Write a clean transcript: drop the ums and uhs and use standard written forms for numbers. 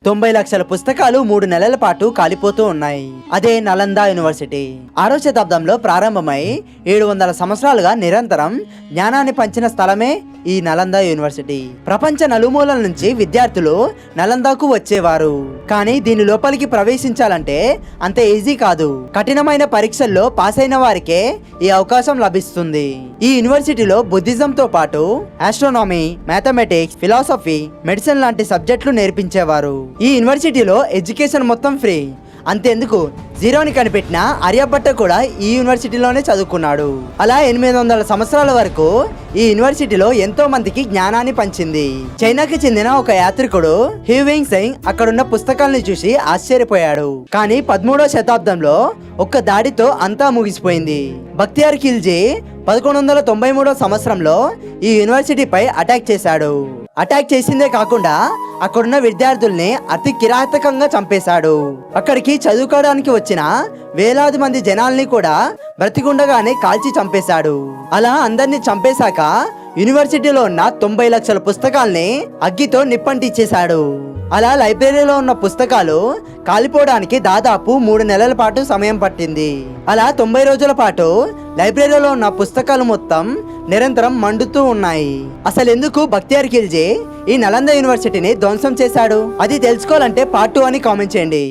90 లక్షల పుస్తకాలు 3 నెలల పాటు కాలిపోతూ ఉన్నాయి. అదే నలంద యూనివర్సిటీ 6వ శతాబ్దంలో ప్రారంభమై 700 సంవత్సరాలుగా నిరంతరం జ్ఞానాన్ని పంచిన స్థలమే ఈ నలంద యూనివర్సిటీ. ప్రపంచ నలుమూలల నుంచి విద్యార్థులు నలందకు వచ్చేవారు. కానీ దీని లోపలికి ప్రవేశించాలంటే అంత ఈజీ కాదు. కఠినమైన పరీక్షల్లో పాస్ అయిన వారికే ఈ అవకాశం లభిస్తుంది. ఈ యూనివర్సిటీలో బుద్ధిజంతో పాటు ఆస్ట్రోనామీ, మ్యాథమెటిక్స్, ఫిలాసఫీ, మెడిసిన్ లాంటి సబ్జెక్టులు నేర్పించేవారు. ఈ యూనివర్సిటీలో ఎడ్యుకేషన్ మొత్తం ఫ్రీ. అంతేందుకు జీరోని కనిపెట్టిన ఆర్యభట్ట కూడా ఈ యూనివర్సిటీలోనే చదువుకున్నాడు. అలా 800 సంవత్సరాల వరకు ఈ యూనివర్సిటీలో ఎంతో మందికి జ్ఞానాన్ని పంచింది. చైనాకి చెందిన ఒక యాత్రికుడు హ్యూవింగ్ సెంగ్ అక్కడున్న పుస్తకాలను చూసి ఆశ్చర్యపోయాడు. కానీ 13వ శతాబ్దంలో ఒక్క దాడితో అంతా ముగిసిపోయింది. బక్తియార్ ఖిల్జీ 1193 సంవత్సరంలో ఈ యూనివర్సిటీపై అటాక్ చేశాడు. అటాక్ చేసిందే కాకుండా అక్కడున్న విద్యార్థుల్ని అతి కిరాతకంగా చంపేశాడు. అక్కడికి చదువుకోవడానికి వచ్చిన వేలాది మంది జనాల్ని కూడా బ్రతికుండగానే కాల్చి చంపేశాడు. అలా అందరినీ చంపేశాక యూనివర్సిటీలో ఉన్న 90 లక్షల పుస్తకాల్ని అగ్గితో నిప్పంటించేశాడు. అలా లైబ్రరీలో ఉన్న పుస్తకాలు కాలిపోవడానికి దాదాపు 3 నెలల పాటు సమయం పట్టింది. అలా 90 రోజుల పాటు లైబ్రరీలో ఉన్న పుస్తకాలు మొత్తం నిరంతరం మండుతూ ఉన్నాయి. అసలు ఎందుకు బక్తియార్ ఖిల్జీ ఈ నలంద యూనివర్సిటీని ధ్వంసం చేశాడు? అది తెలుసుకోవాలంటే పార్ట్ 2 అని కామెంట్ చేయండి.